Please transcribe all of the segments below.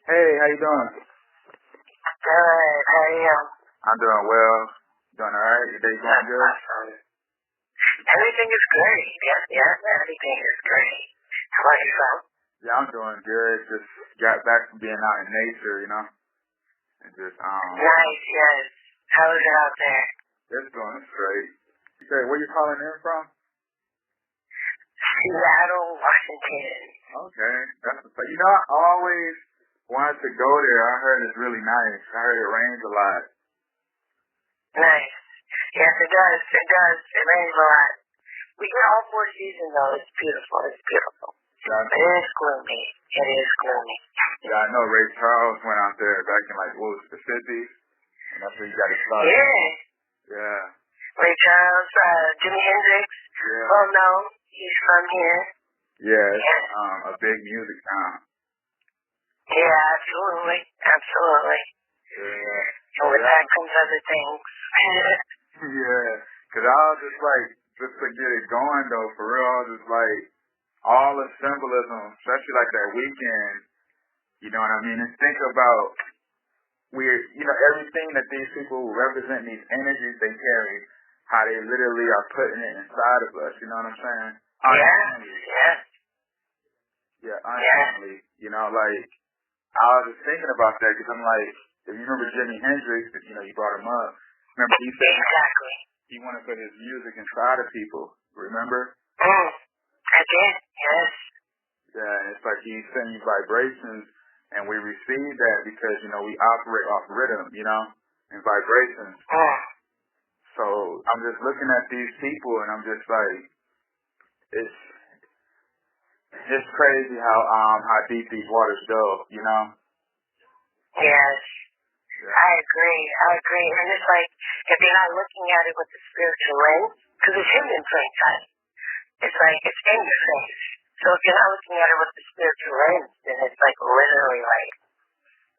Hey, how you doing? Good. How are you? I'm doing well. Doing alright? Your day going good? Awesome. Everything is great. Yes, everything is great. How about yourself? Yeah, I'm doing good. Just got back from being out in nature, and just Nice, yes. How is it out there? it's going straight. You say where you calling in from? Seattle, Washington. Okay, that's the place. I always wanted to go there. I heard it's really nice. I heard it rains a lot. Nice. Yes, it does. It does. It rains a lot. We get all four seasons though. It's beautiful. It's beautiful. Yeah, But it is gloomy. It is gloomy. I know Ray Charles went out there back in what was it, the 50s, and that's where he got his start. Yeah. Yeah. Ray Charles, Jimi Hendrix. Yeah. Well, no, he's from here. Yeah, it's a big music town. Yeah, absolutely. Absolutely. Yeah. And with that comes other things. Yeah. Cause I was just to get it going though, for real, I was just all the symbolism, especially that weekend, you know what I mean? And think about everything that these people represent, these energies they carry, how they literally are putting it inside of us, you know what I'm saying? Yeah, unknowingly. I was just thinking about that because I'm if you remember Jimi Hendrix, you brought him up. Remember he said exactly. He wanted to put his music inside of people. Remember? I did, yes. Yeah, and it's he's sending vibrations, and we receive that because, we operate off rhythm, and vibrations. So I'm just looking at these people, and I'm just it's crazy how deep these waters go, Yes. Yeah. I agree. And it's if you're not looking at it with the spiritual lens, because it's hidden in plain sight. It's it's in your face. So if you're not looking at it with the spiritual lens, then it's literally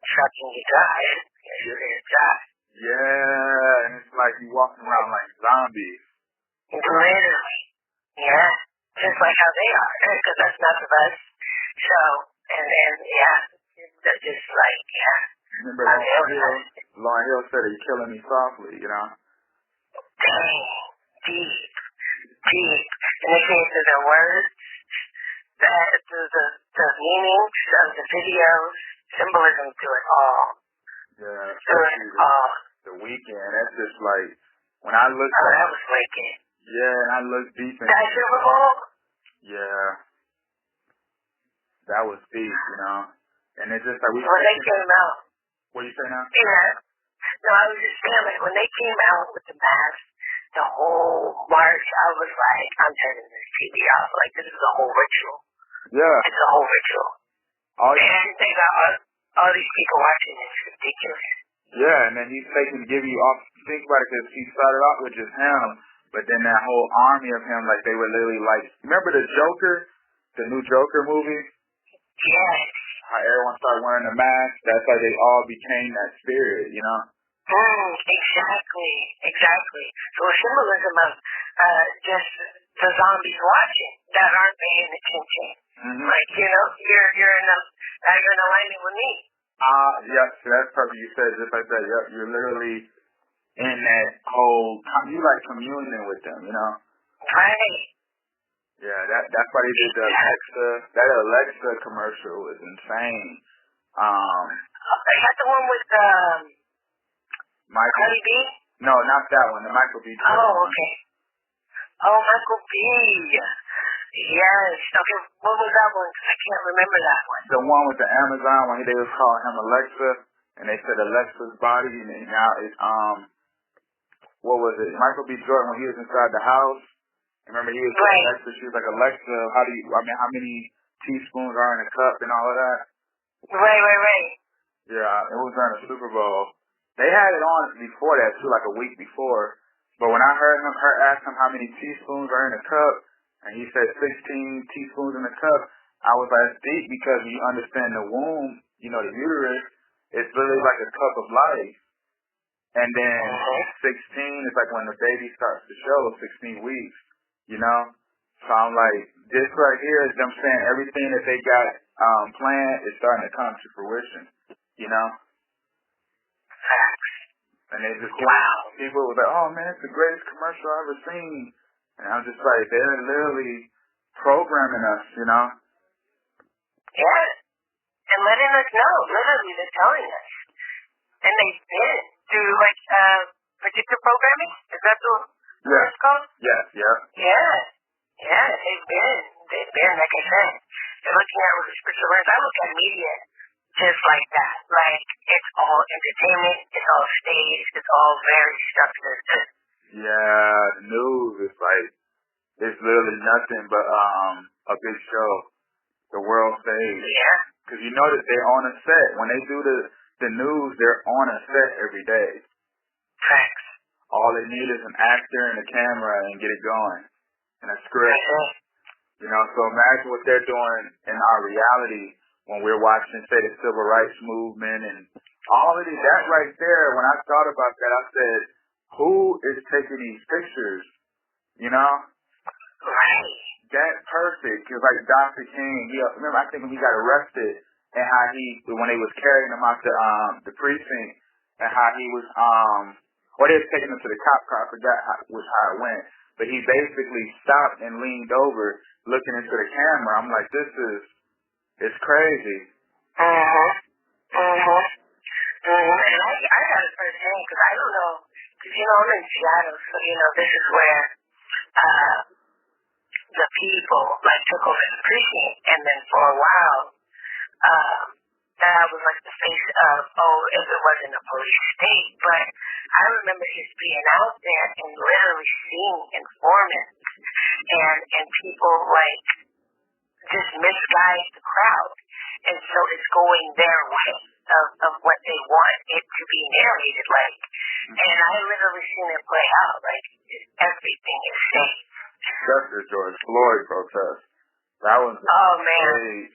sucking you dry. You're going to die. Yeah, and it's you walking around like zombies. Literally. Yeah. Just like how they are, because that's not of us. So, and then, they're just Remember Lauryn Hill said he's killing me softly, Dang. Deep. And they came to the words, the meanings of the videos, symbolism to it all. Yeah. To it all. The weekend, that's just when I look that was wicked. Yeah, and I look deep in that Super Bowl? Yeah. That was deep, And it's just when they came out. What you say now? Yeah. No, I was just saying when they came out with the mask, the whole march, I was I'm turning this TV off. This is a whole ritual. Yeah. It's a whole ritual. And they got all these people watching. It's ridiculous. Yeah, and then he's taking to give you off. Think about it, because he started off with just him, but then that whole army of him, they were literally remember the Joker, the new Joker movie? Yes. How everyone started wearing the mask. That's how they all became that spirit, Exactly. So a symbolism of just the zombies watching that aren't paying attention. Mm-hmm. You're in alignment with me. Yep, so that's perfect. You said just like that. Yep, you're literally in that whole, you communing with them, Right. Yeah, that's why they did the Alexa. That Alexa commercial is insane. Is that the one with Cardi B? No, not that one. The Michael B. Jordan. Oh, okay. Oh, Michael B. Yes. Okay, what was that one? I can't remember that one. The one with the Amazon when they was calling him Alexa, and they said Alexa's body, and now it's what was it? Michael B. Jordan when he was inside the house. Remember he was right. Alexa. She was Alexa, how many teaspoons are in a cup and all of that? Right. Yeah, it was during the Super Bowl. They had it on before that too, a week before. But when I heard her ask him how many teaspoons are in a cup, and he said 16 teaspoons in a cup, I was it's deep because when you understand the womb, the uterus, it's literally like a cup of life. And then 16 is when the baby starts to show, 16 weeks, So I'm this right here is them saying everything that they got planned is starting to come to fruition. you know? Facts. And they just, wow. People were like, oh man, it's the greatest commercial I've ever seen. And I'm just like, they're literally programming us, you know? Yeah. And letting us know, literally, they're telling us. And they did through, like, predictive programming? Is that what it's called? Yes, yeah. Yeah. Yeah, they've been, like I said. They're looking at with the spiritual lens. I look at media just like that. Like, it's all entertainment, it's all staged, it's all very structured. Yeah, the news is like, it's literally nothing but a big show. The world stage. Yeah. Because you know that they're on a set. When they do the news, they're on a set every day. Facts. All they need is an actor and a camera and get it going. And a script. You know, so imagine what they're doing in our reality when we're watching, say, the civil rights movement and all of that right there. When I thought about that, I said, who is taking these pictures? You know? Right. That's perfect. Because like Dr. King, remember I think when he got arrested and how when they was carrying him out the precinct and how he was, or they was taking him to the cop car, I forgot how it went. But he basically stopped and leaned over looking into the camera. I'm like, it's crazy. And I got it firsthand because I don't know, because, I'm in Seattle, so, this is where the people, like, took over the precinct, and then for a while, that was, like, the face of, if it wasn't a police state, but I remember just being out there and literally seeing informants and people, like, just misguide the crowd. And so it's going their way of what they want it to be narrated like. And I literally seen it play out. Like, everything is safe. That's the George Floyd protest. That was man.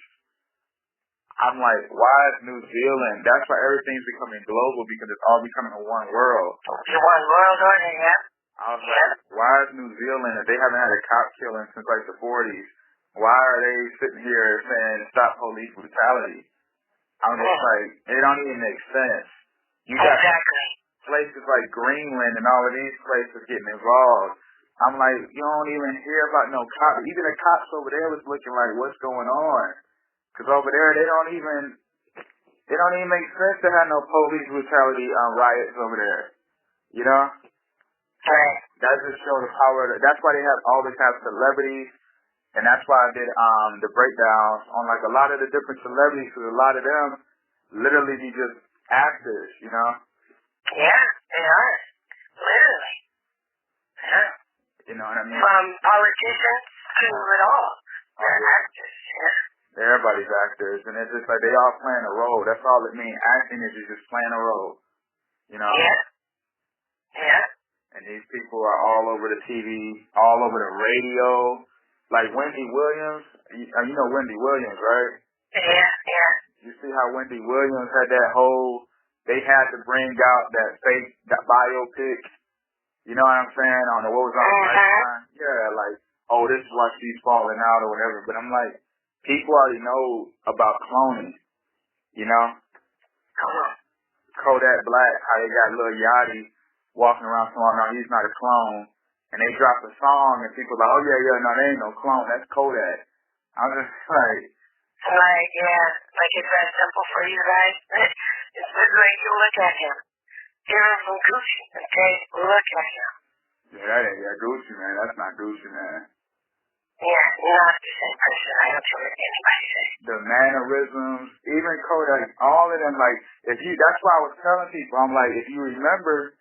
I'm like, why is New Zealand? That's why everything's becoming global, because it's all becoming a one world. The one world order, yeah. I was like, why is New Zealand, if they haven't had a cop killing since like the 40s, why are they sitting here saying stop police brutality? I'm just like, it don't even make sense. You got places like Greenland and all of these places getting involved. I'm like, you don't even hear about no cops. Even the cops over there was looking like, what's going on? Because over there, they don't even make sense to have no police brutality riots over there. You know? Right. That just shows the power. That's why they always have celebrities. And that's why I did the breakdowns on like a lot of the different celebrities, because a lot of them literally be just actors, you know? Yeah, they are. Literally. Yeah. You know what I mean? From politicians to it all. They're actors, yeah. Everybody's actors, and it's just like they all playing a role. That's all it means. Acting is just playing a role, you know? Yeah. Yeah. And these people are all over the TV, all over the radio. Like Wendy Williams, you know Wendy Williams, right? Yeah, yeah. You see how Wendy Williams had they had to bring out that biopic, you know what I'm saying? I don't know what was on the time. Yeah, like, this is why she's falling out or whatever. But I'm like, people already know about cloning, you know? Kodak Black, how they got Lil Yachty walking around saying, no, he's not a clone. And they drop a song and people are like, no, they ain't no clone, that's Kodak. I'm just like, like it's that simple for you guys. It's like, you look at him. You're from Gucci, okay? Look at him. Yeah, that ain't Gucci, man. That's not Gucci, man. Yeah, not the same person. I don't care what anybody says. The mannerisms, even Kodak, all of them, like, that's why I was telling people, I'm like, if you remember,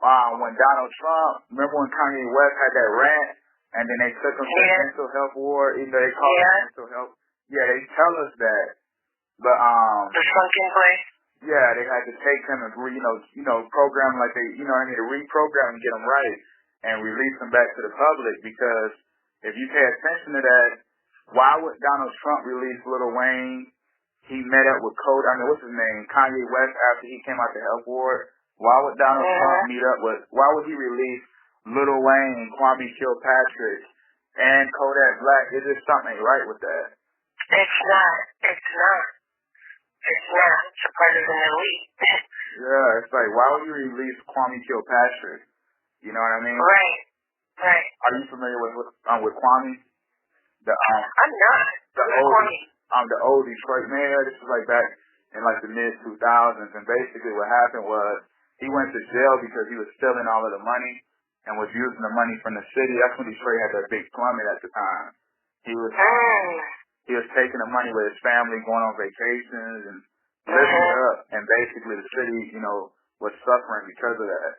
when Donald Trump, remember when Kanye West had that rant, and then they took him to the mental health ward, even though they called it mental health. Yeah, they tell us that. But, the sunken place? Yeah, they had to take him and, program like they, to reprogram and get him right and release him back to the public, because if you pay attention to that, why would Donald Trump release Lil Wayne? He met up with what's his name? Kanye West after he came out the health ward. Why would Donald Trump why would he release Lil Wayne, Kwame Kilpatrick, and Kodak Black? There's just something ain't right with that. It's not. It's not. It's a part of an elite. Yeah, it's like, why would you release Kwame Kilpatrick? You know what I mean? Right. Right. Are you familiar with Kwame? I'm not. The old Detroit mayor. This was like back in like the mid 2000s, and basically what happened was he went to jail because he was stealing all of the money and was using the money from the city. That's when Detroit had that big plummet at the time. He was taking the money with his family, going on vacations and living it up, and basically the city, was suffering because of that.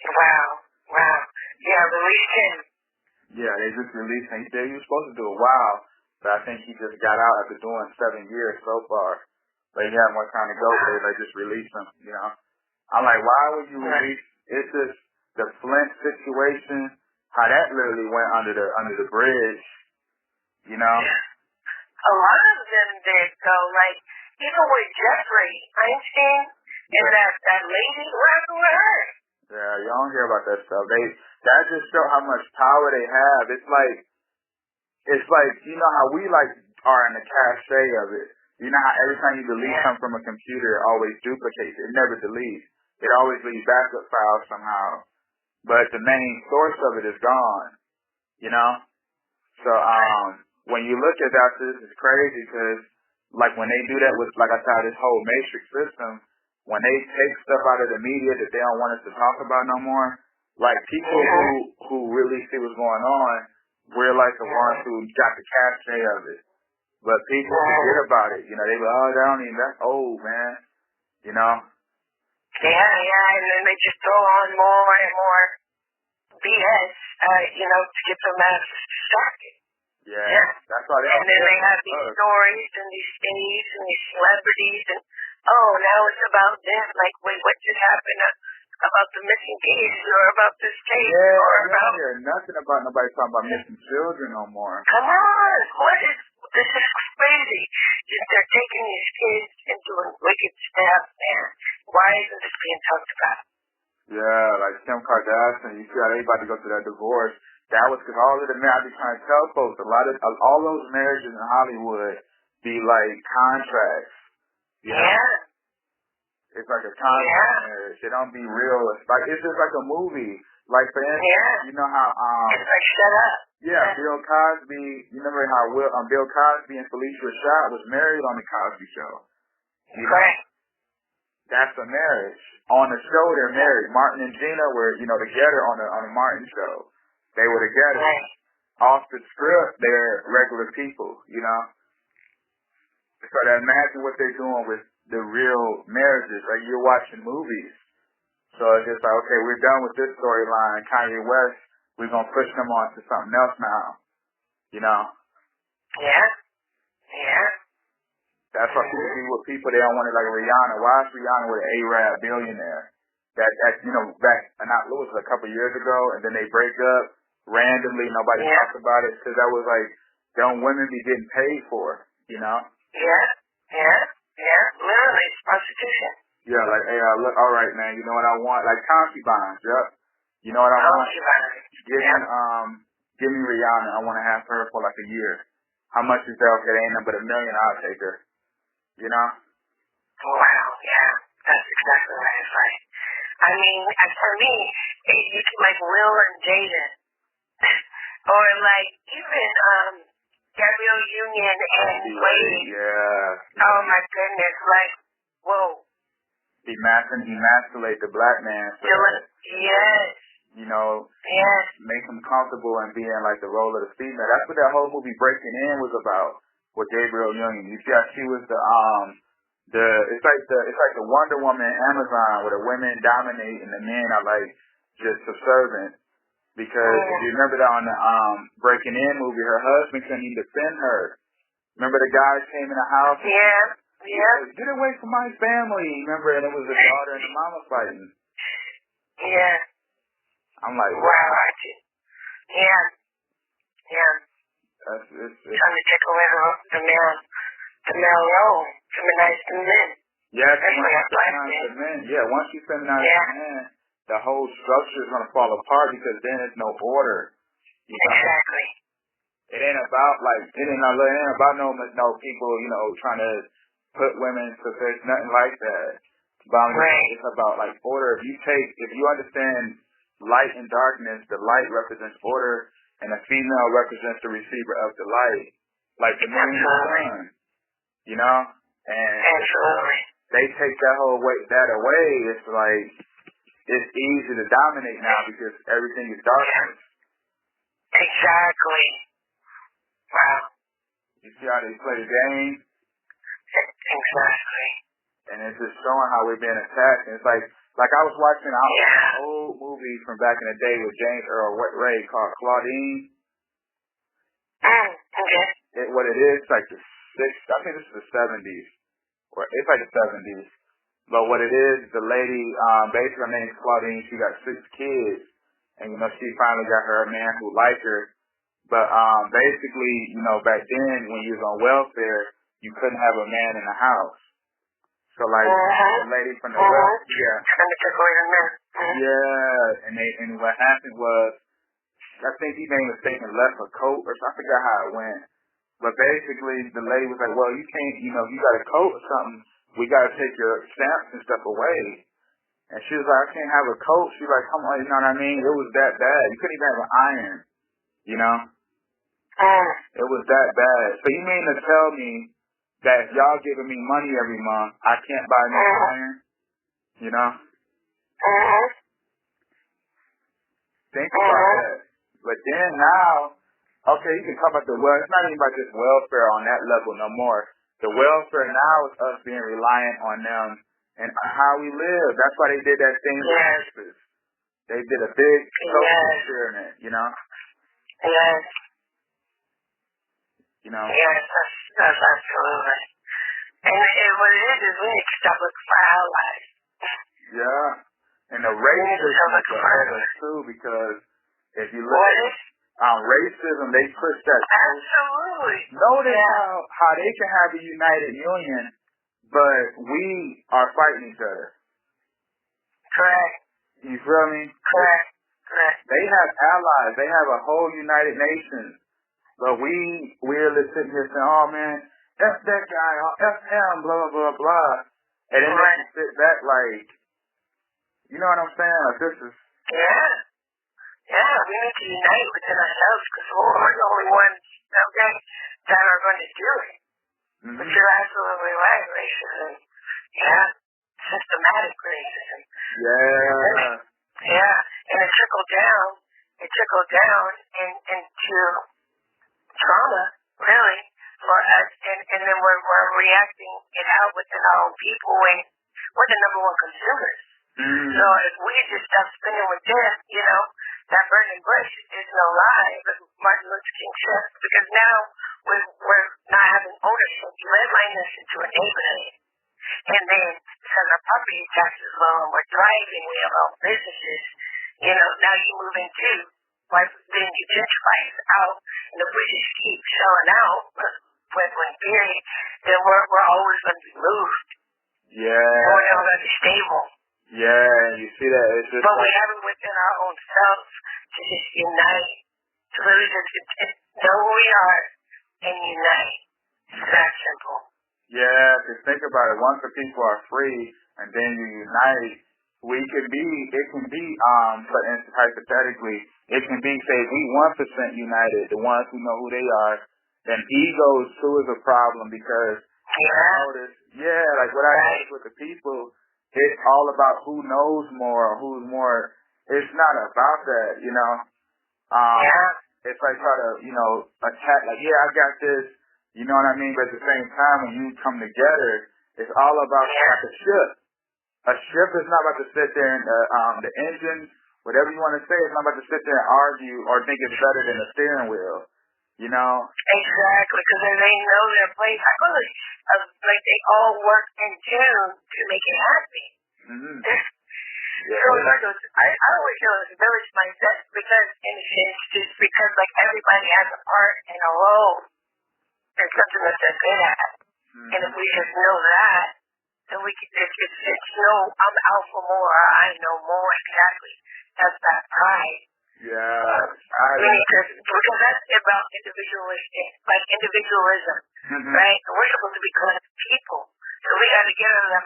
Wow. Yeah, released him. Yeah, they just released him. He was supposed to do a while, but I think he just got out after doing 7 years so far. But he had more time to go, so they just released him, I'm like, why would you release? It's just the Flint situation, how that literally went under the bridge, A lot of them did, though. Like, even with Jeffrey Einstein and that lady, what happened with her? Yeah, you don't hear about that stuff. That just show how much power they have. It's like how we are in the cache of it. You know how every time you delete something from a computer, it always duplicates. It never deletes. It always leaves backup files somehow. But the main source of it is gone. So when you look at that, this is crazy because like when they do that with, like I said, this whole matrix system, when they take stuff out of the media that they don't want us to talk about no more, like people who really see what's going on, we're like the ones who got the cachet of it. But people forget about it. They go, oh, that's old, man. Yeah, and then they just throw on more and more BS, to get them out of distracted. Yeah, that's why they. And then they have these stories and these states and these celebrities, and now it's about them. Like, wait, what just happened about the missing kids or about this case or about? I don't hear nothing about nobody talking about missing children no more. Come on, this is crazy. They're taking these kids and doing wicked stuff, man. Why isn't this being talked about? Yeah, like Kim Kardashian, you see how they about to go through that divorce. That was because all of the I be trying to tell folks, all those marriages in Hollywood be like contracts. It's like a contract marriage. It don't be real. It's just like a movie. Like for instance, you know how it's like shut up. Yeah, Bill Cosby. You remember how Bill Cosby and Felicia Rashad was married on the Cosby Show. Correct. That's a marriage. On the show, they're married. Martin and Gina were, together on the Martin show. They were together. Right. Off the script, they're regular people, So imagine what they're doing with the real marriages. Like you're watching movies. So it's just like, okay, we're done with this storyline. Kanye West, we're going to push them on to something else now. Yeah. That's why people be with people they don't want it, like Rihanna. Why is Rihanna with an A-Rap billionaire? That back, it was a couple years ago, and then they break up randomly. Nobody talks about it because that was like, them women be getting paid for, Yeah. Literally, it's prostitution. Yeah, like, hey, look, all right, man. You know what I want? Like concubines. Yep. You know what I want? Give me Rihanna. I want to have her for like a year. How much is that? Okay, it ain't nothing but $1 million. I'll take her. Wow, yeah. That's exactly what it's like. I mean, for me, it's like Will and Jaden. Or like even Gabrielle Union and Wade. Yeah. Oh my goodness, like, whoa. Emasculate the black man. So yes. Make him comfortable and be in like the role of the female. That's what that whole movie Breaking In was about with Gabrielle Union. You see how she was it's like the Wonder Woman in Amazon where the women dominate and the men are like just subservient. Because if you remember that on the Breaking In movie, her husband couldn't even defend her. Remember the guys came in the house? Yeah. Like, get away from my family. Remember, and it was the daughter and the mama fighting. Yeah. I'm like, wow. Yeah. It's trying to take away the male role, feminize the men. Yeah, feminize the men. Yeah, once you feminize the men, the whole structure is gonna fall apart because then there's no order. Exactly. It ain't about no people, trying to put women, because there's nothing like that. It's about like order. If you understand light and darkness, the light represents order, and the female represents the receiver of the light, like the moon and the sun. You know, and they take that away. It's like it's easy to dominate now because everything is darkness. Exactly. Wow. You see how they play the game? Exactly. And it's just showing how we're being attacked. And it's like I was watching an old movie from back in the day with James Earl Ray called Claudine. Okay. What it is, like I think this is the 70s. Or it's like the 70s. But what it is, the lady, basically her name is Claudine, she got 6 kids. And, she finally got her a man who liked her. But basically, back then when you was on welfare, you couldn't have a man in the house. So like the lady from the West, and what happened was, I think he made a mistake and left a coat or something. I forgot how it went. But basically the lady was like, well, you can't, if you got a coat or something, we got to take your stamps and stuff away. And she was like, I can't have a coat. She's like, come on, you know what I mean? It was that bad. You couldn't even have an iron, It was that bad. So you mean to tell me that if y'all giving me money every month, I can't buy no iron? Think about that. But then now, okay, you can talk about it's not even about just welfare on that level no more. The welfare now is us being reliant on them and how we live. That's why they did that thing with Texas. They did a big social experiment, Yes. Yes, that's absolutely. And what it is we need to stop looking for allies. Yeah. And the racism is too, because if you look at racism, they push that. Absolutely. Notice how they can have a united union, but we are fighting each other. Correct. You feel me? Correct. They have allies. They have a whole United Nations. But we're sitting here saying, oh man, F that guy, F him, blah, blah, blah. And then they can sit back like, you know what I'm saying? Like this is. Yeah. Yeah, we need to unite within ourselves because we're the only ones, that are going to do it. But you're absolutely right, racism. Yeah. Systematic racism. Yeah. Yeah. And it trickled down into trauma, really, for us, and then we're reacting it out within our own people, and we're the number one consumers. So if we just stop spinning with death, that burning bush is no lie, but Martin Luther King said, because now we're not having ownership. You redline this into a neighborhood, and then because our property tax is low and we're thriving, we have our own businesses, now you move into then you gentrify us out, and if we just keep selling out when period, then we're always going to be moved. Yeah. We're never going to be stable. Yeah, you see that. It's just but we have it within our own selves to just unite, to really just know who we are and unite. It's that simple. Yeah, because think about it. Once the people are free and then you unite, it can be, for instance, hypothetically, it can be, say, we 1% united, the ones who know who they are, then egos too is a problem because like what I noticed with the people, it's all about who knows more, who's more. It's not about that, It's like try to, attack, like, yeah, I got this, you know what I mean? But at the same time, when you come together, it's all about like a ship. A ship is not about to sit there and the engine, whatever you want to say, it's not about to sit there and argue or think it's better than the steering wheel, Exactly, because they know their place. I feel like they all work in tune to make it happy. So I always feel it's a village mindset because, in a sense, just because like everybody has a part and a role in something that they're good at, and if we just know that, then we can. It's no, I'm alpha more, or I know more exactly. That's that pride. Yeah. Because that's about individualism, right? And we're supposed to be collective people.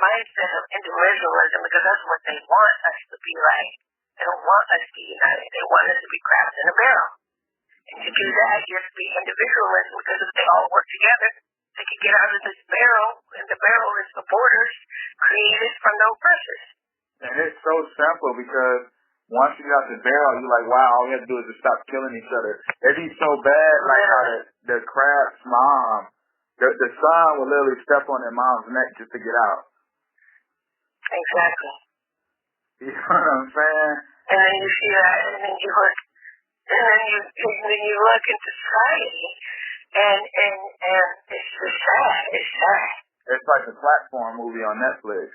mindset of individualism because that's what they want us to be like. They don't want us to be united. They want us to be crabs in a barrel. And to do that, you have to be individualism because if they all work together, they can get out of this barrel, and the barrel is the borders created from the oppressors. And it's so simple because once you get out the barrel, you're like, wow, all we have to do is just stop killing each other. It'd be so bad, like how the crab's mom, the son will literally step on their mom's neck just to get out. Exactly. You know what I'm saying? And then you see that, and then you look, into society, and it's just sad. It's sad. It's like the Platform movie on Netflix.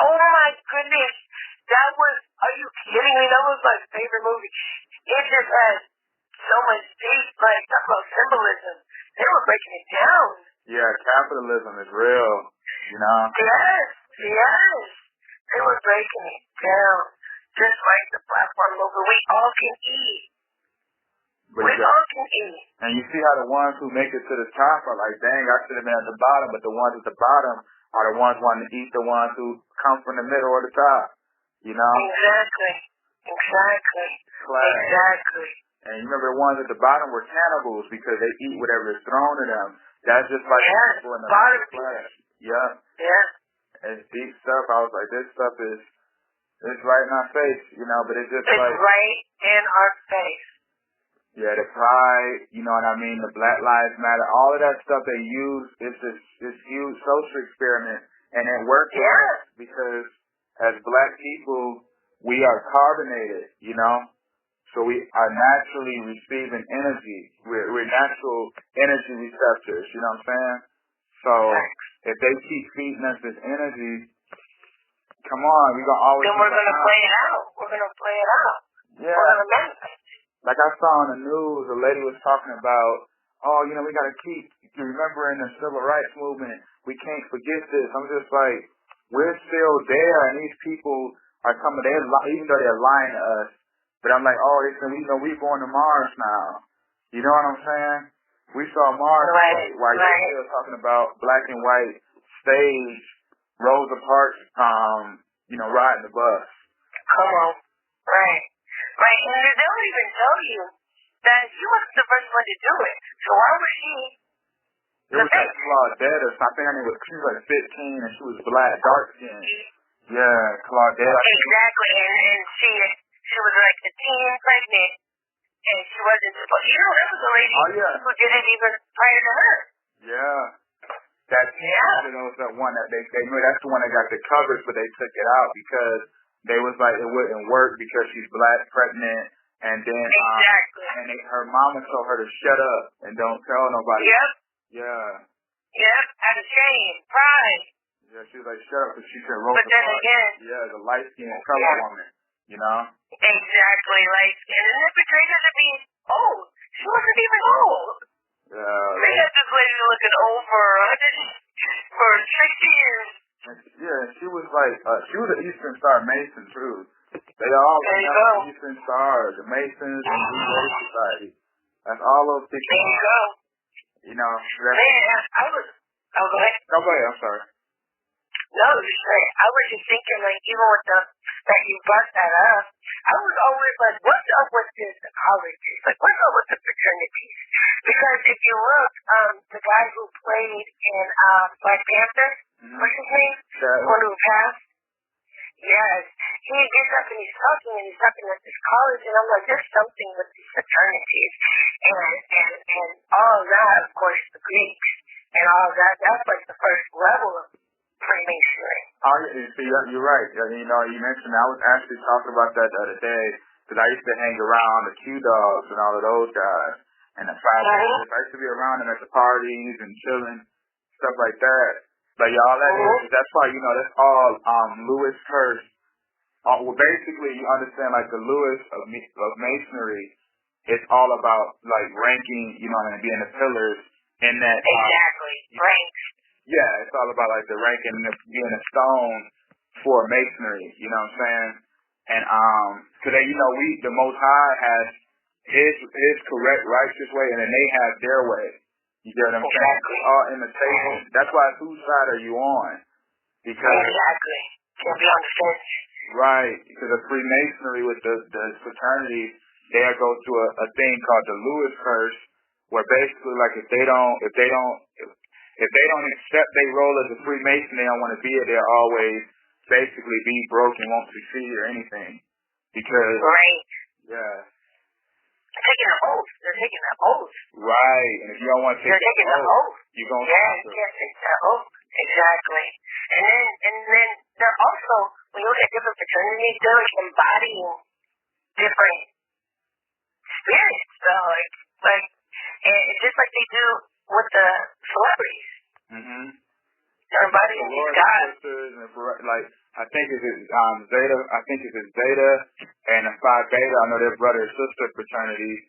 Oh my goodness, are you kidding me? That was my favorite movie. It just had so much deep, like, talk about symbolism. They were breaking it down. Yeah, capitalism is real, you know? Yes. They were breaking it down. Just like the Platform movie. We all can eat. But we all can eat. And you see how the ones who make it to the top are like, dang, I should have been at the bottom, but the ones at the bottom are the ones wanting to eat the ones who come from the middle or the top. You know? Exactly. And you remember the ones at the bottom were cannibals because they eat whatever is thrown at them. That's just like people in the bottom class. Yeah. It's deep stuff. I was like, this stuff is right in our face, you know, but it's just it's like... It's right in our face. Yeah, the pride, you know what I mean, the Black Lives Matter, all of that stuff they use is this huge social experiment, and it works because as black people, we are carbonated, you know, so we are naturally receiving energy. We're natural energy receptors, you know what I'm saying? So if they keep feeding us this energy, come on, we're going to always... Then we're going to play it out. Yeah. We're going to manifest. Like I saw on the news, a lady was talking about, oh, you know, we got to keep remembering the civil rights movement. We can't forget this. I'm just like, we're still there, and these people are coming, even though they're lying to us. But I'm like, oh, we're going to Mars now. You know what I'm saying? We saw Mars while you're still talking about black and white stage, Rosa Parks, riding the bus. Come on. Right. And they don't even tell you that she wasn't the first one to do it. So why was she? It was like Claudette or something. She was like 15 and she was black, dark skin. Yeah, Claudette. Exactly. And she was like a teen pregnant, and she wasn't supposed. You know, there was a lady who did it even prior to her. Yeah. That was the one that they knew. That's the one that got the coverage, but they took it out because they was like it wouldn't work because she's black, pregnant, and then her mama told her to shut up and don't tell nobody. Out of shame, pride. Yeah, she was like, shut up, because she said Rosa But then Parks. again, the light-skinned color woman, you know? Exactly, and it portrayed her to be old. She wasn't even old. They had this lady looking over for 60 years. Yeah, she was like, she was an Eastern Star Mason, too. They all were Eastern Stars, the Masons, and the Blue Society. That's all those people. There you go. You know, I was... Oh, go ahead. No, go ahead, I'm sorry. No, I was just thinking, like, even with that you brought that up, I was always like, what's up with this colleges? Like, what's up with the fraternities? Because if you look, the guy who played in Black Panther, what's his name? The one who passed? Yes. He gets up and he's talking at this college, and I'm like, there's something with these fraternities. And all that, of course, the Greeks, and all that, that's like the first level of Freemasonry. See, you're right. You know, you mentioned, I was actually talking about that the other day, because I used to hang around the Q-Dogs and all of those guys, and the Five Boys. I used to be around them at the parties and chilling, stuff like that. But y'all, that's why, you know, that's all Lewis Hurst. Well, basically, you understand, like, the Lewis of Masonry, it's all about, like, ranking, you know, and being the pillars in that. Exactly. Ranks. Yeah, it's all about, like, the ranking and being a stone for Masonry, you know what I'm saying? And, cause they, you know, the Most High has his correct, righteous way, and then they have their way. You get what I'm saying? All imitation. That's why, whose side are you on? Because exactly. Can't be on the fence. right, because of Freemasonry with the fraternity, they'll go through a thing called the Lewis curse, where basically like if they don't accept their role as a Freemason, they don't want to be it. They'll always basically be broke and won't succeed or anything. Because right. Yeah. They're taking an oath. They're taking an oath. Right. And if you don't want to take They're taking an oath. you're gonna you can't take that oath. Exactly. And then they're also, when you look at different fraternities, they're like embodying different spirits. So like and it's just like they do with the celebrities. Mhm. They're embodying these guys. Like I think it's Zeta. I think it's Zeta and the Phi Beta. I know they're brother and sister fraternities,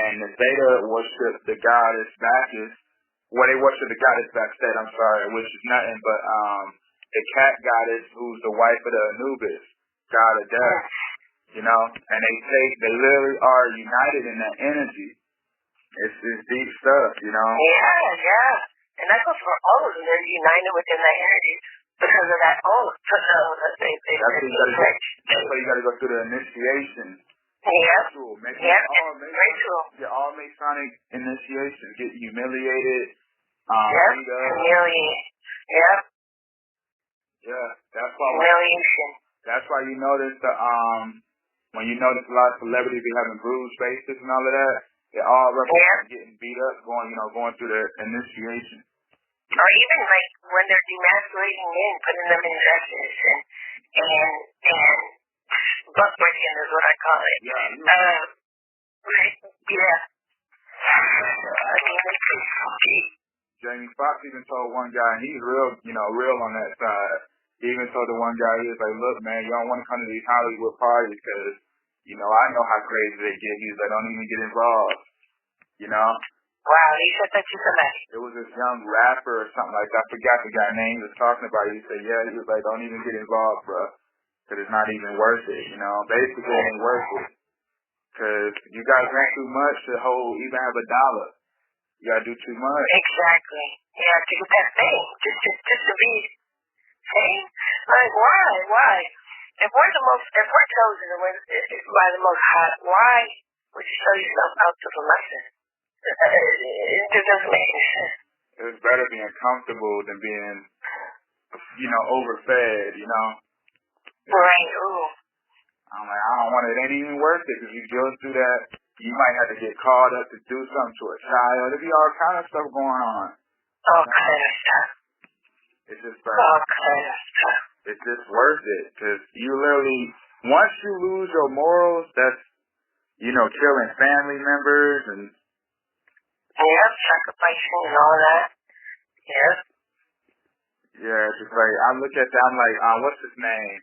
and the Zeta worship the goddess Bacchus. Well, they worship the goddess Bastet. I'm sorry, which is nothing but the cat goddess, who's the wife of the Anubis, god of death. You know, and they literally are united in that energy. It's deep stuff, you know. Yeah. And that goes for all of them. They're united within that energy because of that oath. That's why you got to go through the initiation. Yeah. Ritual. Yeah, all Masonic initiations. Get humiliated. Humiliated. Yep. Yeah, that's why. Humiliation. That's why you notice when you notice a lot of celebrities be having bruised faces and all of that, they all represent getting beat up, going through the initiation. Or even like when they're demasculating men, putting them in dresses and buck breaking is what I call it. Jamie Foxx even told one guy, and he's real on that side. He even told the one guy, he was like, look, man, you don't want to come to these Hollywood parties because, I know how crazy they get. He's like, don't even get involved, Wow, he said that to somebody. It was this young rapper or something like that. I forgot the guy's name he was talking about. He said, he was like, don't even get involved, bro, because it's not even worth it, Basically, it ain't worth it. Because you got to drink too much to even have $1. You got to do too much. Exactly. Yeah, to get that thing. Just to be sane. Like, why? If we're chosen by the Most High, why would you sell yourself out to the lesson? It just doesn't make any sense. It's better being comfortable than being, overfed, Right, ooh. I'm like, I don't want it. It ain't even worth it because you go through that. You might have to get called up to do something to a child. There'll be all kind of stuff going on. All kind of stuff. It's just all kind of stuff. It's just worth it because you literally, once you lose your morals, that's, killing family members and. Yeah, sacrificing and all that. Yeah. Yeah, it's just like, I look at that, I'm like, what's his name?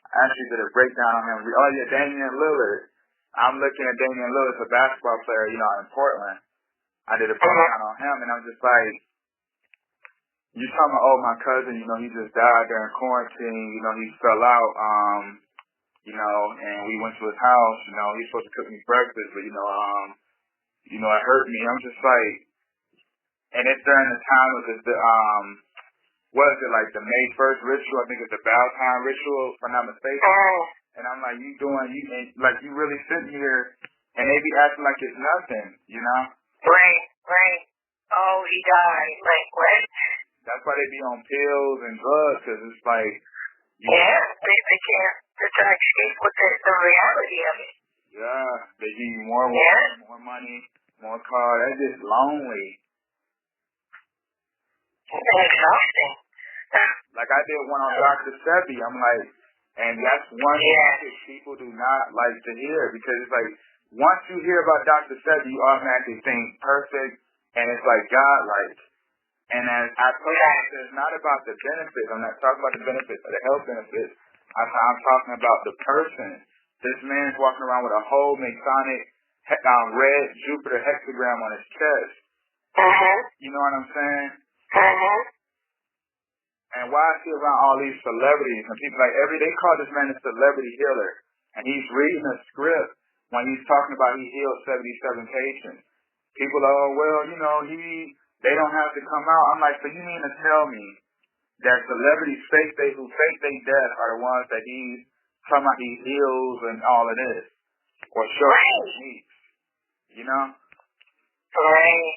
I actually did a breakdown on him. Oh yeah, Damian Lillard. I'm looking at Damian Lillard, a basketball player, in Portland. I did a breakdown on him, and I'm just like, you talking about, my cousin, he just died during quarantine, he fell out, and we went to his house, he's supposed to cook me breakfast, but, it hurt me. I'm just like, and it's during the time of what is it, like the May 1st ritual? I think it's the Valentine ritual, if I'm not mistaken. And I'm like, you really sitting here, and they be acting like it's nothing, Right. Oh, he died. Like, what? That's why they be on pills and drugs, because it's like... they can't. They're trying to escape with the reality of it. Yeah, they give you more money, more cars. That's just lonely. It's exhausting. Like I did one on Dr. Sebi. I'm like, and that's one thing people do not like to hear because it's like, once you hear about Dr. Sebi, you automatically think perfect, and it's like God-like. And as I told you, it's not about the benefits. I'm not talking about the benefits or the health benefits. I'm talking about the person. This man's walking around with a whole Masonic red Jupiter hexagram on his chest. You know what I'm saying? And why is he around all these celebrities and people they call this man a celebrity healer, and he's reading a script when he's talking about he healed 77 patients. People are, they don't have to come out. I'm like, so you mean to tell me that celebrities who fake their death are the ones that he's talking about these heals and all of this. Or show techniques. You know? Right.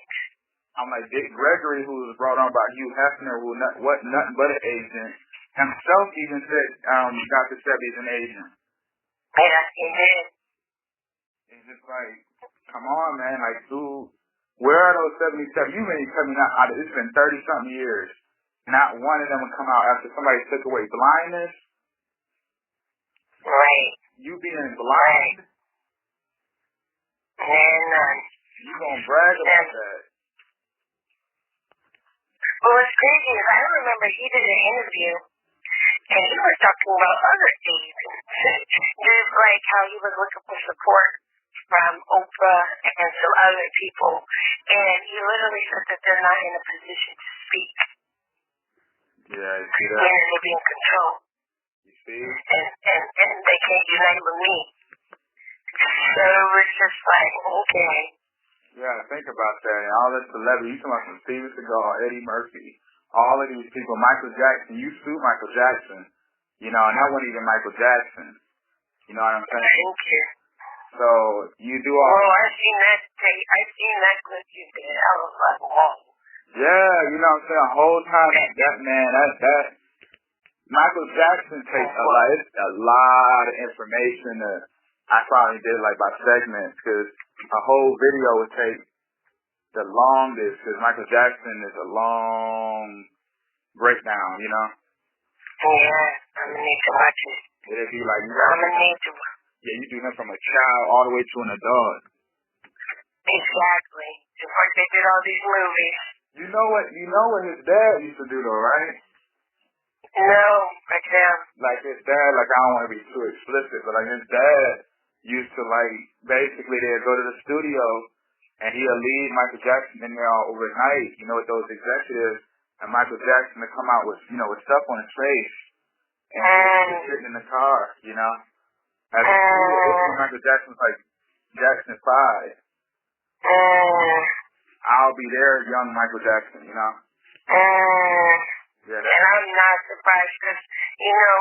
I'm like Dick Gregory, who was brought on by Hugh Hefner, who nothing but an agent. Himself even said Dr. Sebi's an agent. Yeah, he did. It's just like, come on, man. Like, dude, where are those 77? You mean tell me not? It's been 30-something years. Not one of them would come out after somebody took away blindness. Right. You being blind. And you gonna brag about that. Well, what's crazy is I remember he did an interview and he was talking about other things. Just like how he was looking for support from Oprah and some other people. And he literally said that they're not in a position to speak. Yeah, you see that? And they're being controlled. You see? And they can't unite with me. So it was just like, okay. Yeah, think about that. And all this celebrity, you talking about some Steven Seagal, Eddie Murphy, all of these people, Michael Jackson, you sued Michael Jackson, you know, and that wasn't even Michael Jackson. You know what I'm saying? Thank you. So you do all. Oh, I've seen that tape. I've seen that clip you did. I was like, wow. Yeah, you know what I'm saying? The whole time that man, that Michael Jackson takes a lot of information. I probably did like by segments because a whole video would take the longest because Michael Jackson is a long breakdown, you know? Yeah, I'm gonna need to watch it. It'd be like, I'm gonna need to. Yeah, you do him from a child all the way to an adult. Exactly. Just like they did all these movies. You know what his dad used to do though, right? No, like them. Like his dad, like I don't want to be too explicit, but like his dad used to like basically they'd go to the studio and he'll leave Michael Jackson in there all overnight, you know, with those executives, and Michael Jackson would come out with, you know, with stuff on his face and he's sitting in the car, you know. As a kid, Michael Jackson was like Jackson 5. I'll be there, young Michael Jackson, you know. Yeah, and I'm not surprised because, you know,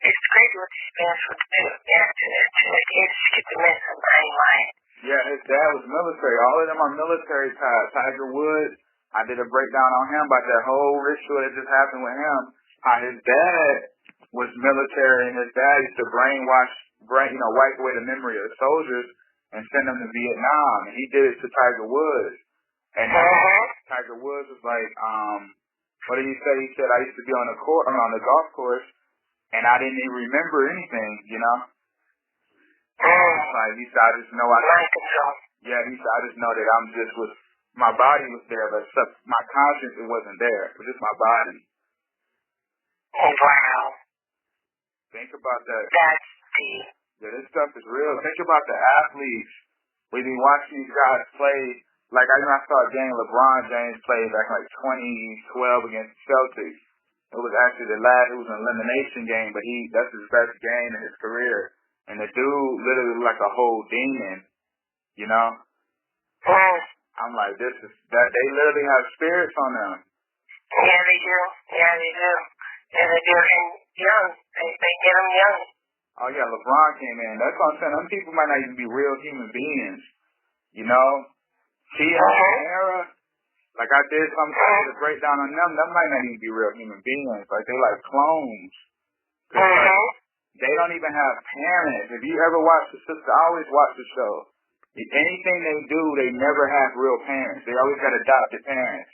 it's crazy what these bands would do. Yeah, to get the mess of my mind. Yeah, his dad was military. All of them are military ties. Tiger Woods, I did a breakdown on him about that whole ritual that just happened with him. How his dad was military and his dad used to wipe away the memory of the soldiers and send them to Vietnam. And he did it to Tiger Woods. And Tiger Woods was like, what did he say? He said, I used to be on the golf course and I didn't even remember anything, you know? Like, he said, I just know I just know that my body was there, but my conscience, it wasn't there. It was just my body. Oh, wow. Think about that. That's deep. Yeah, this stuff is real. Think about the athletes. We be watching these guys play. Like, I saw a game LeBron James play back in like 2012 against the Celtics. It was actually it was an elimination game, but that's his best game in his career. And the dude literally looked like a whole demon, you know? I'm like, they literally have spirits on them. Yeah, they do. Yeah, they do. Yeah, they do. And young. They get them young. Oh, yeah, LeBron came in. That's what I'm saying. Them people might not even be real human beings, you know? Era, like I did a breakdown on them might not even be real human beings. Like, they're like clones. They don't even have parents. If you ever watch the sister, I always watch the show. If anything they do, they never have real parents. They always got adopted parents.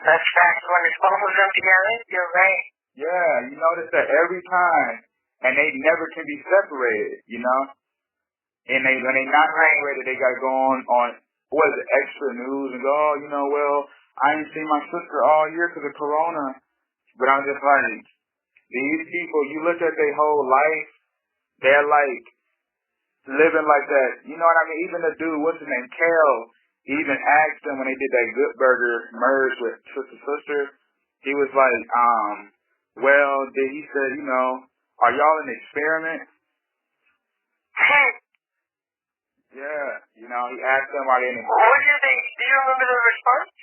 That's facts. When it's both of them together, you're right. Yeah, you notice that every time, and they never can be separated, you know? And when they not separated, they got to go on extra news and go, oh, you know, well, I ain't seen my sister all year because of Corona. But I'm just like, these people, you look at their whole life, they're like living like that. You know what I mean? Even the dude, what's his name, Kel, he even asked them when they did that Good Burger merge with Sister. He was like, he said, you know, are y'all an experiment? Yeah, you know, he asked them, are they an experiment? What did do you remember the response?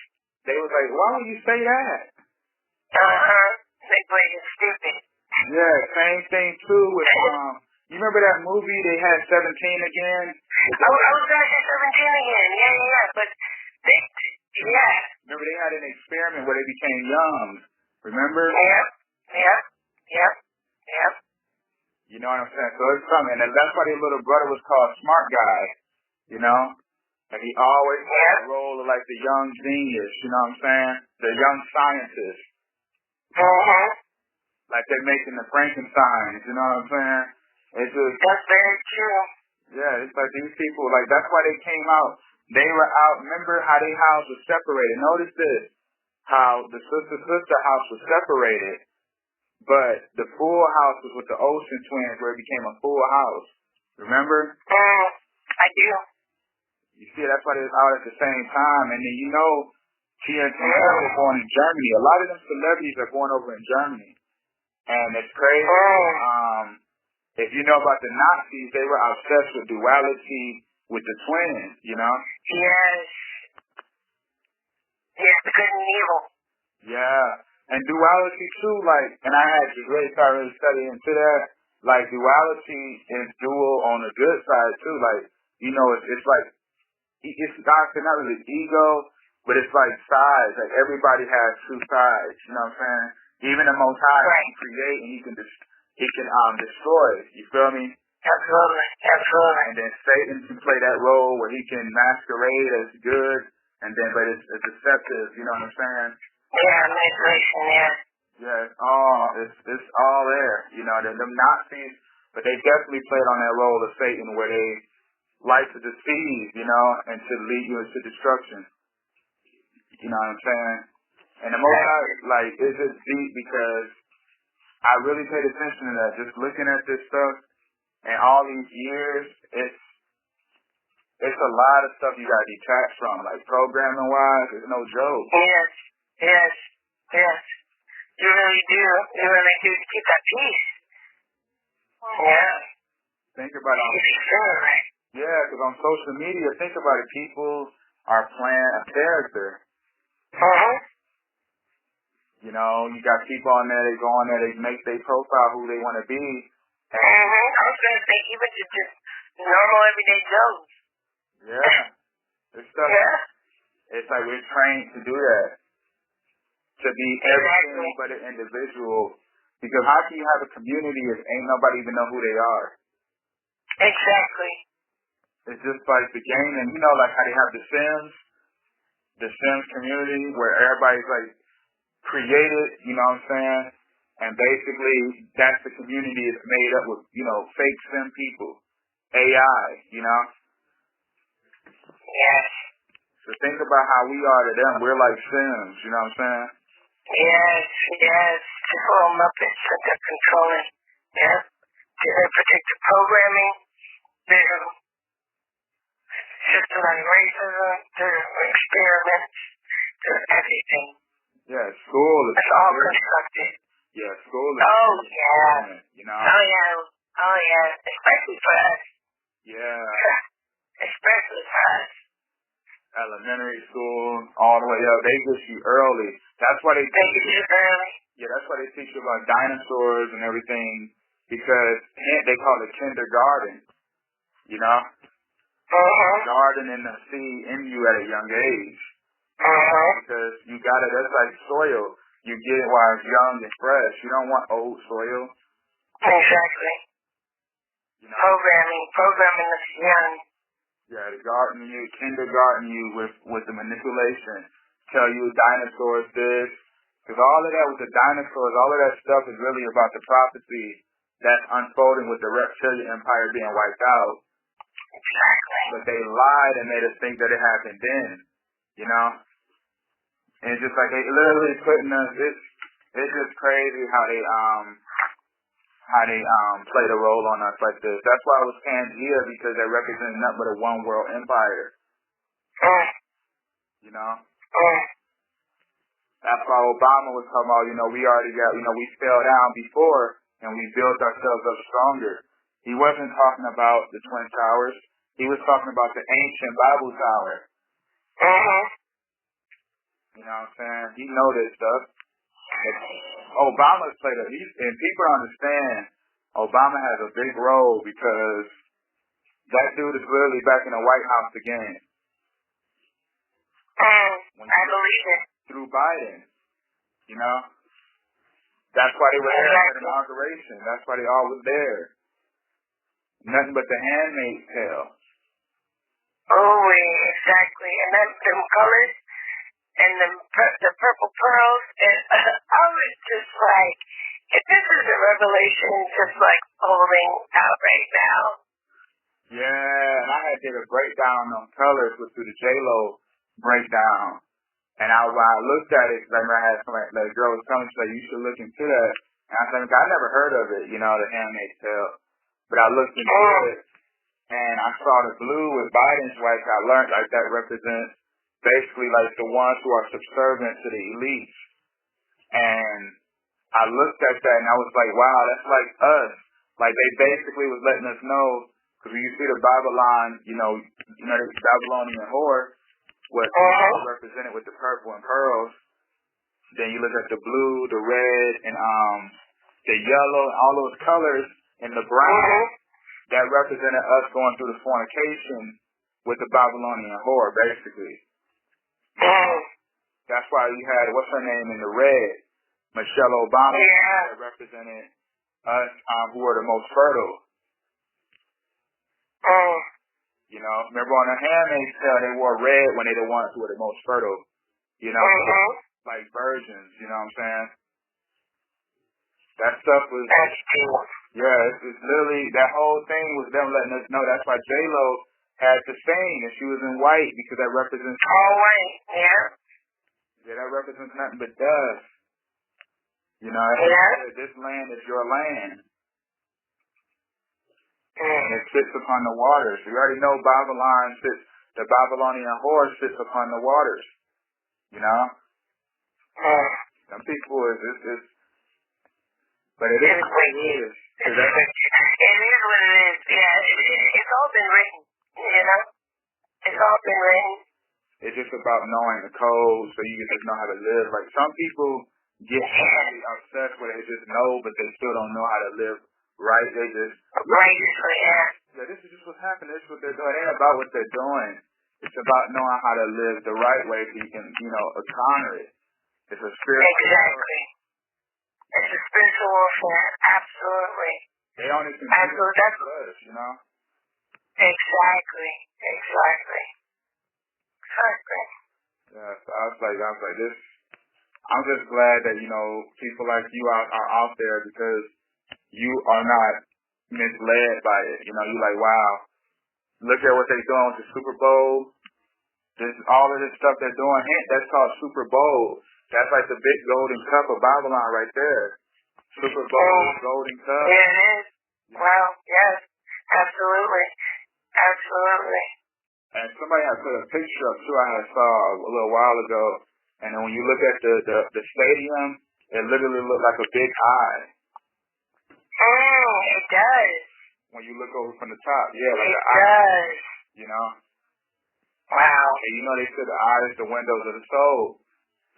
They was like, why would you say that? They play it stupid. Yeah, same thing too with you remember that movie they had 17 again? I was gonna say 17 again. Yeah. But they, yeah. Remember they had an experiment where they became young. Remember? Yep. You know what I'm saying? So it's something, and that's why their little brother was called Smart Guy. You know, and he always had the role of like the young genius. You know what I'm saying? The young scientist. Like they're making the Frankensteins. You know what I'm saying? It's just that's very true. Yeah, it's like these people. Like that's why they came out. They were out. Remember how their house was separated? Notice this. How the sister house was separated. But the full house was with the Olsen twins where it became a full house. Remember? I do. You see, that's why they was out at the same time. And then you know, Tia and Tina were born in Germany. A lot of them celebrities are born over in Germany. And it's crazy. If you know about the Nazis, they were obsessed with duality with the twins, you know? Yes. Yes, the good and evil. Yeah. And duality too, like, and I had to really start really studying into that. Like, duality is dual on the good side too. Like, you know, it's like, it's not really ego, but it's like sides. Like, everybody has two sides, you know what I'm saying? Even the Most High can create and he can destroy. You feel me? Absolutely. And then Satan can play that role where he can masquerade as good, and then, but it's deceptive, you know what I'm saying? Yeah, manipulation, yeah. Yeah, it's all there. You know, them Nazis, but they definitely played on that role of Satan where they like to deceive, you know, and to lead you into destruction. You know what I'm saying? And the most like, it's just deep because I really paid attention to that. Just looking at this stuff and all these years, it's a lot of stuff you got to detach from, like programming wise. It's no joke. Yes. You really do. You really do to keep that peace. Yeah. Think about it. Yeah, because on social media, think about it. People are playing a character. You know, you got people on there, they go on there, they make their profile who they want to be. I was going to say, even to just normal everyday Joes. Yeah. It's stuff. It's like we're trained to do that. To be everything but an individual. Because how can you have a community if ain't nobody even know who they are? Exactly. It's just like the game, and you know, like how they have the Sims community where everybody's like created, you know what I'm saying? And basically, that's the community is made up with, you know, fake Sim people, AI, you know? Yes. So think about how we are to them. We're like Sims, you know what I'm saying? Yes. Just little Muppets that they're controlling. Yeah. Their predictive programming, their systematic racism, their experiments, their everything. Yeah, school is... It's all constructed. Yeah, school is... You know? Oh, yeah. Especially for us. Yeah. Especially for us. Elementary school, all the way up. They get you early. That's why they teach you early. Yeah, that's why they teach you about dinosaurs and everything, because they call it kindergarten, you know? Garden in the seed in you at a young age. Because you got it, that's like soil. You get it while it's young and fresh. You don't want old soil. Exactly. You know? Programming is young. Yeah, the garden you, kindergarten you with the manipulation. Tell you dinosaurs this. Because all of that with the dinosaurs, all of that stuff is really about the prophecy that's unfolding with the reptilian empire being wiped out. Exactly. But they lied and made us think that it happened then. You know? And it's just like they literally putting us, it's just crazy how they play the role on us like this. That's why it was Pangea, because they represent nothing but a one world empire. You know? That's why Obama was talking about, you know, we already got, you know, we fell down before and we built ourselves up stronger. He wasn't talking about the Twin Towers. He was talking about the ancient Bible Tower. You know what I'm saying? He know this stuff. Obama's played and people understand Obama has a big role because that dude is literally back in the White House again. I believe it. Through Biden, you know? That's why they were there at the inauguration. That's why they all was there. Nothing but the Handmaid's Tale. Oh, exactly. And then them colors and the purple pearls. And I was just like, if this is a revelation just like holding out right now. Yeah, and I had did a breakdown on colors with through the J-Lo breakdown. And when I looked at it, because I remember I had somebody, the girl was telling me, she's like, you should look into that. And I said, I never heard of it, you know, the Handmaid's Tale. But I looked into it, and I saw the blue with Biden's white. I learned like that represents basically like the ones who are subservient to the elites. And I looked at that, and I was like, wow, that's like us. Like they basically was letting us know, because when you see the Babylon, the Babylonian whore, what represented with the purple and pearls. Then you look at the blue, the red, and the yellow, and all those colors, and the brown, that represented us going through the fornication with the Babylonian whore, basically. That's why you had, what's her name in the red? Michelle Obama, that represented us who were the most fertile. You know, remember on the Handmaid's Tale, they wore red when they the ones who were the most fertile. You know, like virgins. You know what I'm saying? That stuff was. That's true. Yeah, it's literally that whole thing was them letting us know. That's why J-Lo had to sing, and she was in white because that represents. All white, yeah. Yeah, that represents nothing but dust. You know, this land is your land. And it sits upon the waters. You already know Babylon sits, the Babylonian whore sits upon the waters. You know? Some people but it is what it is. It is what it is. Yeah, it's all been written, you know? It's all been written. It's just about knowing the code so you can just know how to live. Like some people get really obsessed with it, just know, but they still don't know how to live. Right, they just yeah. This is just what's happening. This is what they're doing. It ain't about what they're doing. It's about knowing how to live the right way so you can, honor it. It's a spiritual. Exactly. It's a spiritual warfare. Absolutely. They don't even Absolutely. Us, you know. Exactly. Yeah. So I was like this. I'm just glad that people like you are out there because you are not misled by it. You're like, wow, look at what they're doing with the Super Bowl. All of this stuff they're doing, that's called Super Bowl. That's like the big golden cup of Babylon right there. Super Bowl, golden cup. Yeah, it is. Well, yes, absolutely. And somebody had put a picture up too. I saw a little while ago. And then when you look at the stadium, it literally looked like a big eye. It does. When you look over from the top, yeah, like it does. You know? Wow. And they said the eye is the windows of the soul.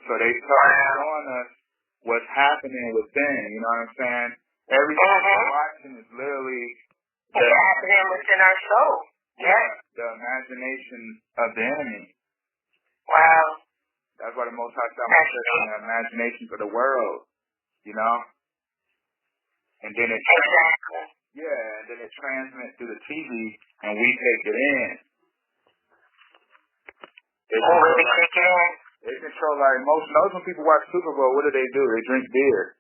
So they started showing us what's happening within, you know what I'm saying? Everything we're watching is literally what's happening within our soul. Yeah. The imagination of the enemy. Wow. That's why the Most High said the imaginations of the world, And then it transmits through the TV, and we take it in. We take it in. They control our emotions. When people watch Super Bowl, what do? They drink beer.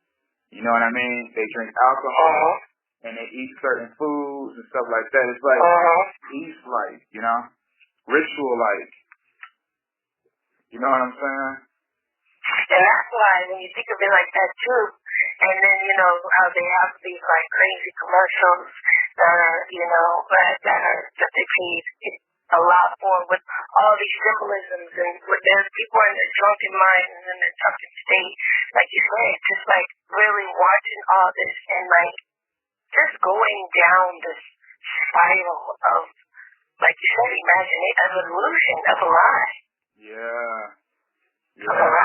You know what I mean? They drink alcohol, and they eat certain foods and stuff like that. It's like feast-like, ritual-like. You know what I'm saying? And that's why when you think of it like that too, and then how they have these like crazy commercials that are that they paid a lot for with all these symbolisms and with there's people in their drunken minds and in their drunken state, like you said, just like really watching all this and like just going down this spiral of, like you said, imagine an illusion of a lie. Yeah. Of a lie.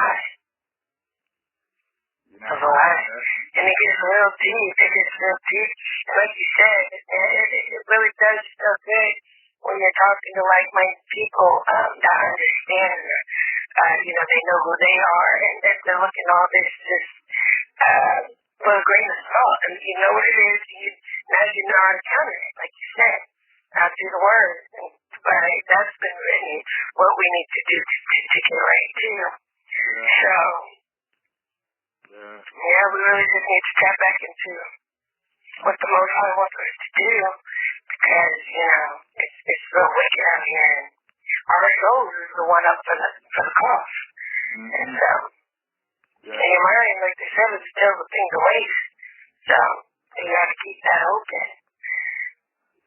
real deep. It gets real deep. And like you said, it really does feel good when you're talking to like-minded people that understand, they know who they are, and they're looking at all this just with a grain of salt. And you know what it is, now you know how to counter it, like you said, out through the word. And, right, that's been really what we need to do to get right too. Yeah. So, yeah, we really just need to tap back into what the Most High wants us to do, because, it's so wicked out here, and our souls is the one up for the cross. Mm-hmm. And so, and your mind, like they said, is still the thing to waste. So, you got to keep that open.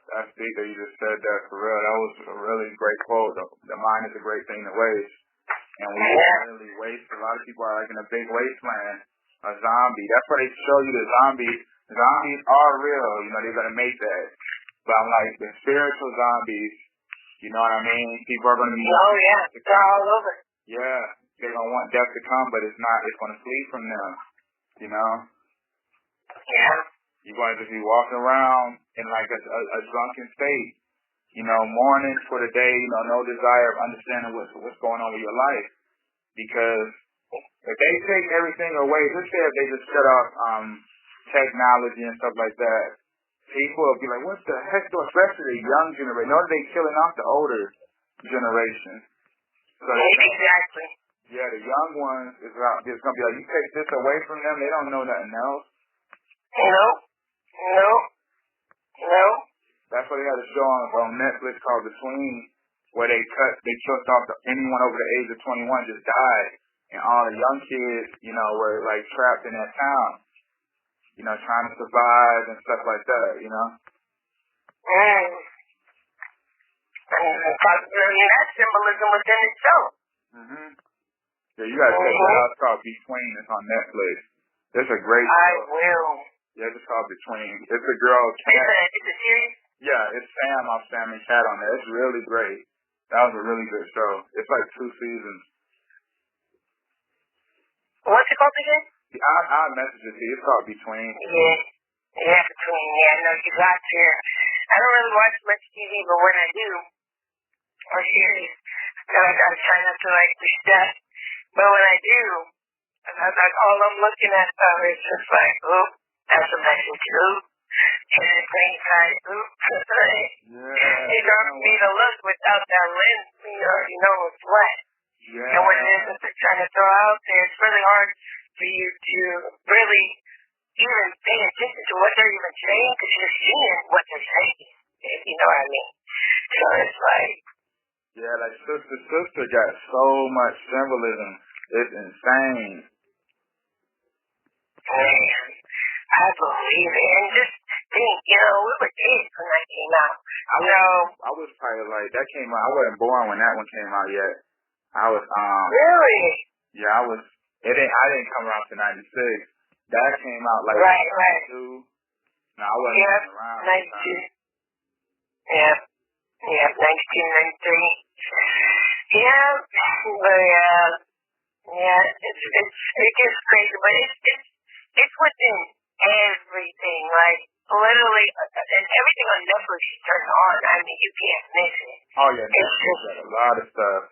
That's big that you just said that, for real. That was a really great quote. The mind is a great thing to waste. And we really waste. A lot of people are like in a big wasteland, a zombie. That's why they show you the zombies. Zombies are real. They're going to make that. But I'm like, the spiritual zombies, you know what I mean? People are going to be... Oh, yeah. They're all over. Yeah. They're going to want death to come, but it's not. It's going to flee from them, Yeah. You're going to just be walking around in like a drunken state, mourning for the day, no desire of understanding what's going on with your life. Because if they take everything away, let's say if they just shut off technology and stuff like that, people will be like, what the heck, especially the young generation. Notice they killing off the older generation. So exactly. Yeah, the young ones is going to be like, you take this away from them, they don't know nothing else. No. That's what they had a show on Netflix called Between, where they took off anyone over the age of 21 just died, and all the young kids, were like trapped in that town, trying to survive and stuff like that, And that symbolism within itself. Mhm. Yeah, you gotta check that out. It's called Between. It's on Netflix. It's a great show. I will. Yeah, it's called Between. It's a girl. It's a series? Yeah, it's Sam off Sam and Cat on there. It's really great. That was a really good show. It's like 2 seasons. What's it called again? I'll message it to you. It's called Between. Yeah, Between. Yeah, no, you got to. I don't really watch much TV, but when I do, or series, I gotta try not to like the stuff. But when I do, all I'm looking at is just like, oop, that's a message, oop. And the green side, oop. It don't me to look without that lens. You already know it's what. Yeah. And what it is that they're trying to throw out there, it's really hard for you to really even pay attention to what they're even saying, because you're seeing what they're saying, if you know what I mean. So it's like... Yeah, like Sister got so much symbolism. It's insane. Man, I believe it. And just think, we were kids when that came out. I was probably like, that came out, I wasn't born when that one came out yet. I was, Really? Yeah, I didn't come around to 96. That came out like right. 92. No, I wasn't around. 92. Yeah, 1993. Yeah, but it gets crazy, but it's within everything, like literally, and everything on Netflix you turn on. I mean, you can't miss it. Oh yeah, Netflix got a lot of stuff.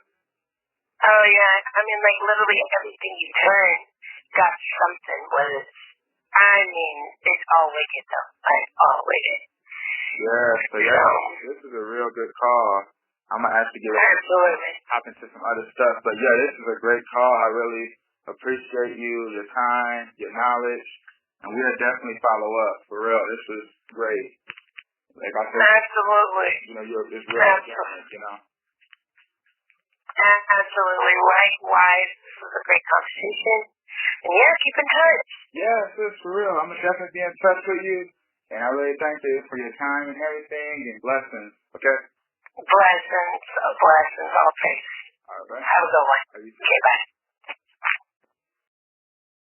Oh yeah, I mean, like literally everything you turn got something. It's all wicked though, like all wicked. Yeah, so this is a real good call. I'm gonna actually hop into some other stuff, but yeah, this is a great call. I really appreciate you, your time, your knowledge, and we'll definitely follow up for real. This was great. Like I said, absolutely. It's real different, Absolutely. Likewise, this was a great conversation. And yeah, keep in touch. Yeah, sis, for real. I'm gonna definitely be in touch with you. And I really thank you for your time and everything, and blessings, okay? Blessings, all praise. All right. Have a good one. Okay, bye.